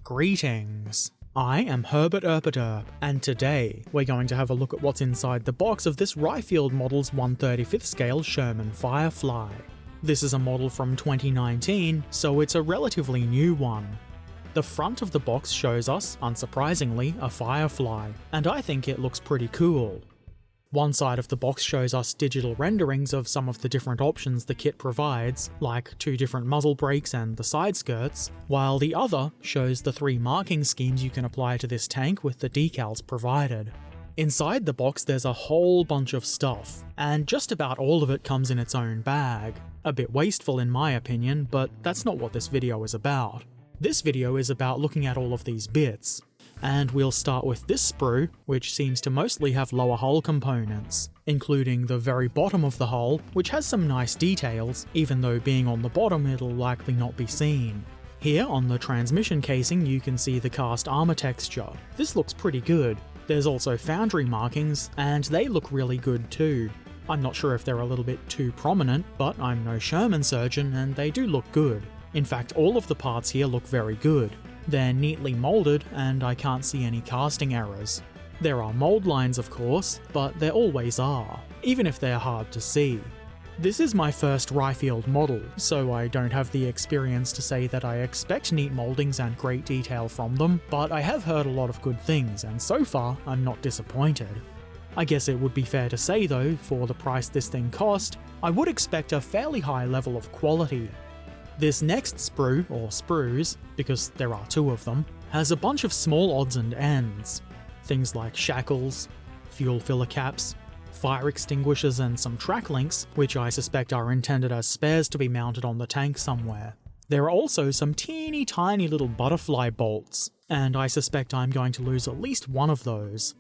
Greetings! I am Herbert Erpaderp, and today we're going to have a look at what's inside the box of this Ryefield model's 1/35th scale Sherman Firefly. This is a model from 2019, so it's a relatively new one. The front of the box shows us, unsurprisingly, a Firefly, and I think it looks pretty cool. One side of the box shows us digital renderings of some of the different options the kit provides, like 2 different muzzle brakes and the side skirts, while the other shows the 3 marking schemes you can apply to this tank with the decals provided. Inside the box there's a whole bunch of stuff, and just about all of it comes in its own bag. A bit wasteful in my opinion, but that's not what this video is about. This video is about looking at all of these bits. And we'll start with this sprue, which seems to mostly have lower hull components, including the very bottom of the hull, which has some nice details, even though being on the bottom it'll likely not be seen. Here on the transmission casing you can see the cast armor texture. This looks pretty good. There's also foundry markings, and they look really good too. I'm not sure if they're a little bit too prominent, but I'm no Sherman surgeon and they do look good. In fact, all of the parts here look very good. They're neatly moulded, and I can't see any casting errors. There are mould lines of course, but there always are, even if they're hard to see. This is my first Ryefield model, so I don't have the experience to say that I expect neat mouldings and great detail from them, but I have heard a lot of good things, and so far I'm not disappointed. I guess it would be fair to say though, for the price this thing cost, I would expect a fairly high level of quality. This next sprue, or sprues, because there are 2 of them, has a bunch of small odds and ends. Things like shackles, fuel filler caps, fire extinguishers and some track links, which I suspect are intended as spares to be mounted on the tank somewhere. There are also some teeny tiny little butterfly bolts, and I suspect I'm going to lose at least one of those.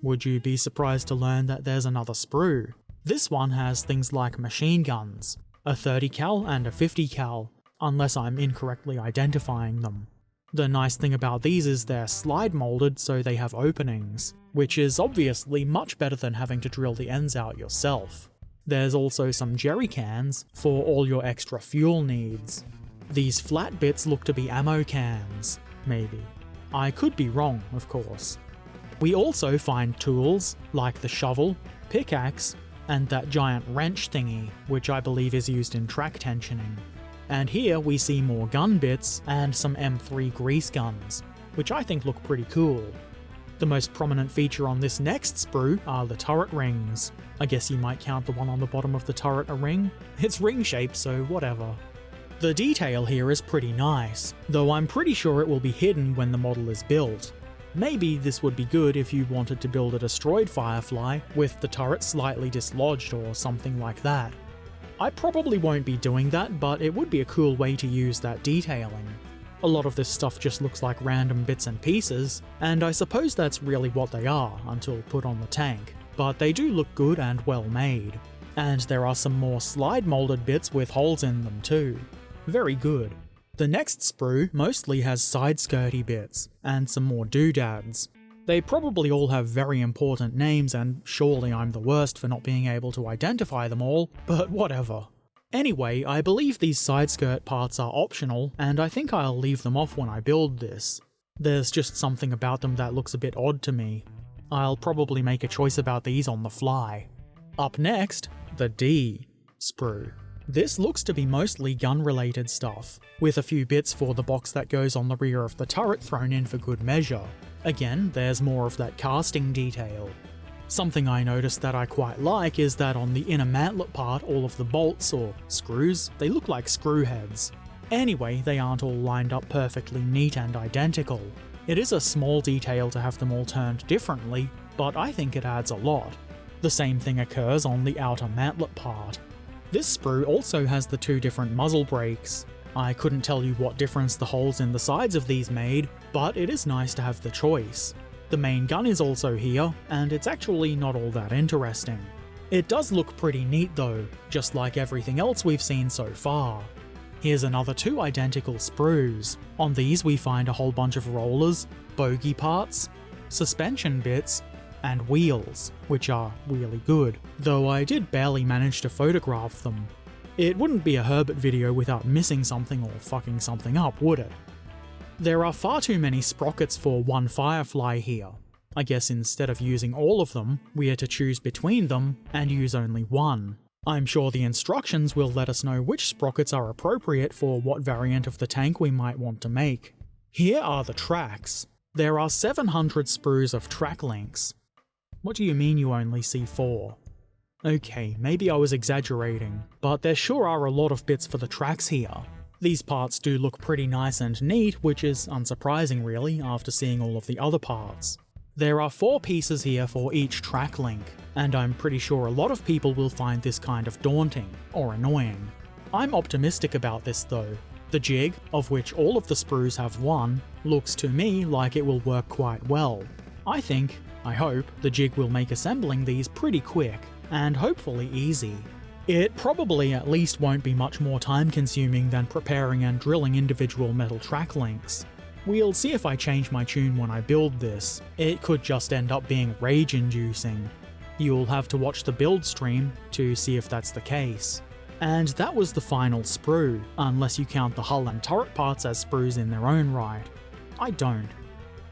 Would you be surprised to learn that there's another sprue? This one has things like machine guns, a 30 cal and a 50 cal, unless I'm incorrectly identifying them. The nice thing about these is they're slide molded so they have openings, which is obviously much better than having to drill the ends out yourself. There's also some jerry cans for all your extra fuel needs. These flat bits look to be ammo cans, maybe. I could be wrong, of course. We also find tools, like the shovel, pickaxe, and that giant wrench thingy, which I believe is used in track tensioning. And here we see more gun bits and some M3 grease guns, which I think look pretty cool. The most prominent feature on this next sprue are the turret rings. I guess you might count the one on the bottom of the turret a ring? It's ring-shaped, so whatever. The detail here is pretty nice, though I'm pretty sure it will be hidden when the model is built. Maybe this would be good if you wanted to build a destroyed Firefly with the turret slightly dislodged or something like that. I probably won't be doing that, but it would be a cool way to use that detailing. A lot of this stuff just looks like random bits and pieces, and I suppose that's really what they are until put on the tank, but they do look good and well made. And there are some more slide molded bits with holes in them too. Very good. The next sprue mostly has side skirty bits, and some more doodads. They probably all have very important names, and surely I'm the worst for not being able to identify them all, but whatever. Anyway, I believe these side skirt parts are optional, and I think I'll leave them off when I build this. There's just something about them that looks a bit odd to me. I'll probably make a choice about these on the fly. Up next, the D sprue. This looks to be mostly gun-related stuff, with a few bits for the box that goes on the rear of the turret thrown in for good measure. Again, there's more of that casting detail. Something I noticed that I quite like is that on the inner mantlet part all of the bolts, or screws, they look like screw heads. Anyway, they aren't all lined up perfectly neat and identical. It is a small detail to have them all turned differently, but I think it adds a lot. The same thing occurs on the outer mantlet part. This sprue also has the 2 different muzzle brakes. I couldn't tell you what difference the holes in the sides of these made, but it is nice to have the choice. The main gun is also here, and it's actually not all that interesting. It does look pretty neat though, just like everything else we've seen so far. Here's another 2 identical sprues. On these we find a whole bunch of rollers, bogey parts, suspension bits, and wheels, which are really good, though I did barely manage to photograph them. It wouldn't be a Herbert video without missing something or fucking something up, would it? There are far too many sprockets for one Firefly here. I guess instead of using all of them, we are to choose between them and use only one. I'm sure the instructions will let us know which sprockets are appropriate for what variant of the tank we might want to make. Here are the tracks. There are 700 sprues of track links. What do you mean you only see 4? Okay, maybe I was exaggerating, but there sure are a lot of bits for the tracks here. These parts do look pretty nice and neat, which is unsurprising really after seeing all of the other parts. There are 4 pieces here for each track link, and I'm pretty sure a lot of people will find this kind of daunting, or annoying. I'm optimistic about this though. The jig, of which all of the sprues have 1, looks to me like it will work quite well. I hope, the jig will make assembling these pretty quick, and hopefully easy. It probably at least won't be much more time consuming than preparing and drilling individual metal track links. We'll see if I change my tune when I build this. It could just end up being rage-inducing. You'll have to watch the build stream to see if that's the case. And that was the final sprue, unless you count the hull and turret parts as sprues in their own right. I don't.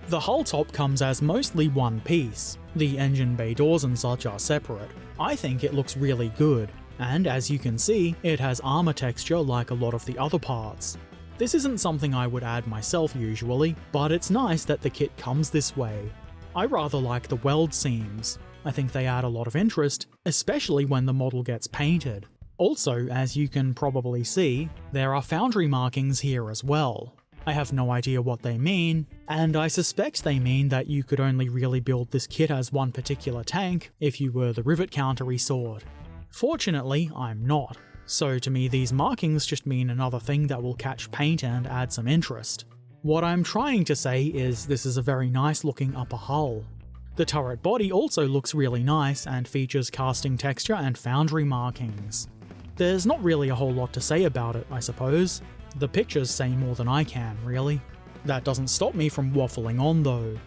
The hull top comes as mostly one piece. The engine bay doors and such are separate. I think it looks really good, and as you can see, it has armor texture like a lot of the other parts. This isn't something I would add myself usually, but it's nice that the kit comes this way. I rather like the weld seams. I think they add a lot of interest, especially when the model gets painted. Also, as you can probably see, there are foundry markings here as well. I have no idea what they mean, and I suspect they mean that you could only really build this kit as one particular tank if you were the rivet countery sort. Fortunately, I'm not, so to me these markings just mean another thing that will catch paint and add some interest. What I'm trying to say is this is a very nice looking upper hull. The turret body also looks really nice and features casting texture and foundry markings. There's not really a whole lot to say about it, I suppose. The pictures say more than I can, really. That doesn't stop me from waffling on though.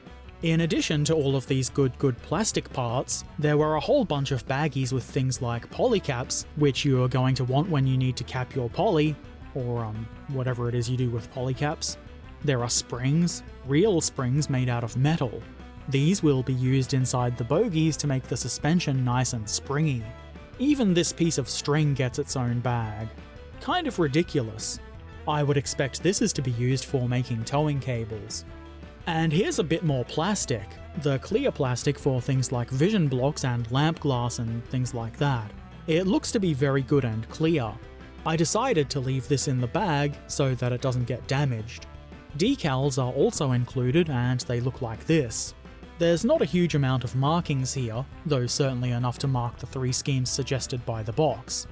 In addition to all of these good plastic parts, there were a whole bunch of baggies with things like polycaps, which you are going to want when you need to cap your poly, or whatever it is you do with polycaps. There are springs, real springs made out of metal. These will be used inside the bogies to make the suspension nice and springy. Even this piece of string gets its own bag. Kind of ridiculous. I would expect this is to be used for making towing cables. And here's a bit more plastic. The clear plastic for things like vision blocks and lamp glass and things like that. It looks to be very good and clear. I decided to leave this in the bag so that it doesn't get damaged. Decals are also included and they look like this. There's not a huge amount of markings here, though certainly enough to mark the 3 schemes suggested by the box.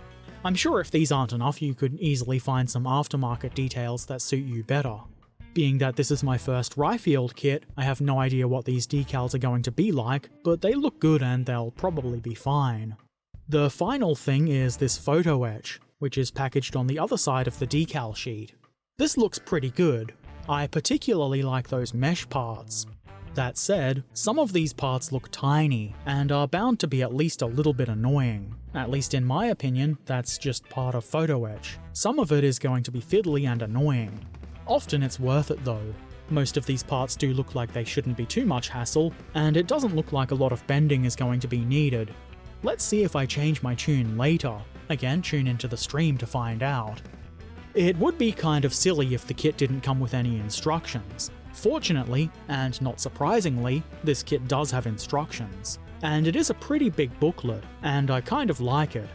I'm sure if these aren't enough you could easily find some aftermarket details that suit you better. Being that this is my first Ryefield kit, I have no idea what these decals are going to be like, but they look good and they'll probably be fine. The final thing is this photo etch, which is packaged on the other side of the decal sheet. This looks pretty good. I particularly like those mesh parts. That said, some of these parts look tiny, and are bound to be at least a little bit annoying. At least in my opinion, that's just part of photo etch. Some of it is going to be fiddly and annoying. Often it's worth it though. Most of these parts do look like they shouldn't be too much hassle, and it doesn't look like a lot of bending is going to be needed. Let's see if I change my tune later. Again, tune into the stream to find out. It would be kind of silly if the kit didn't come with any instructions. Fortunately, and not surprisingly, this kit does have instructions. And it is a pretty big booklet, and I kind of like it.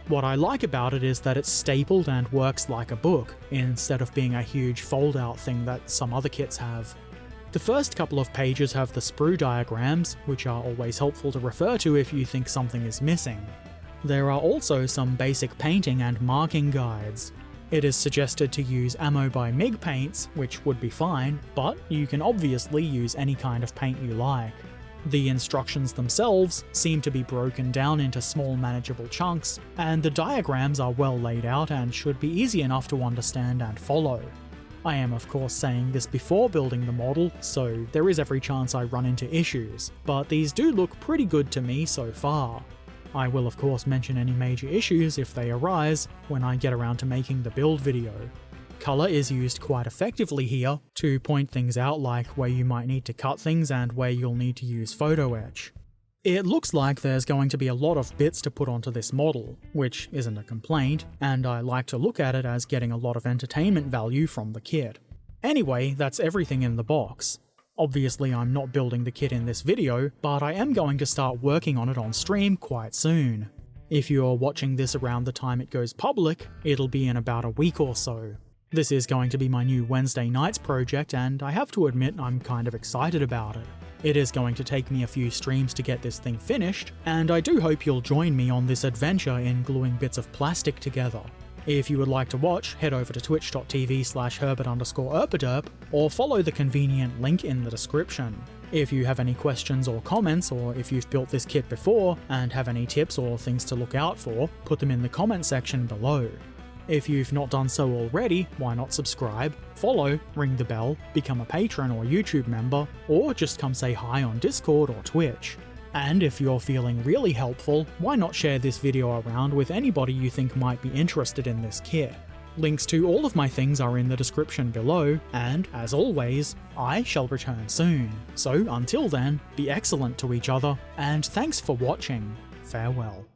What I like about it is that it's stapled and works like a book, instead of being a huge fold-out thing that some other kits have. The first couple of pages have the sprue diagrams, which are always helpful to refer to if you think something is missing. There are also some basic painting and marking guides. It is suggested to use Ammo by MIG paints, which would be fine, but you can obviously use any kind of paint you like. The instructions themselves seem to be broken down into small manageable chunks, and the diagrams are well laid out and should be easy enough to understand and follow. I am of course saying this before building the model, so there is every chance I run into issues, but these do look pretty good to me so far. I will of course mention any major issues if they arise when I get around to making the build video. Colour is used quite effectively here to point things out, like where you might need to cut things and where you'll need to use photo etch. It looks like there's going to be a lot of bits to put onto this model, which isn't a complaint, and I like to look at it as getting a lot of entertainment value from the kit. Anyway, that's everything in the box. Obviously I'm not building the kit in this video, but I am going to start working on it on stream quite soon. If you're watching this around the time it goes public, it'll be in about a week or so. This is going to be my new Wednesday nights project, and I have to admit I'm kind of excited about it. It is going to take me a few streams to get this thing finished, and I do hope you'll join me on this adventure in gluing bits of plastic together. If you would like to watch, head over to twitch.tv/Herbert_Erpaderp or follow the convenient link in the description. If you have any questions or comments, or if you've built this kit before and have any tips or things to look out for, put them in the comment section below. If you've not done so already, why not subscribe, follow, ring the bell, become a patron or YouTube member, or just come say hi on Discord or Twitch. And if you're feeling really helpful, why not share this video around with anybody you think might be interested in this kit. Links to all of my things are in the description below, and as always, I shall return soon. So until then, be excellent to each other, and thanks for watching. Farewell.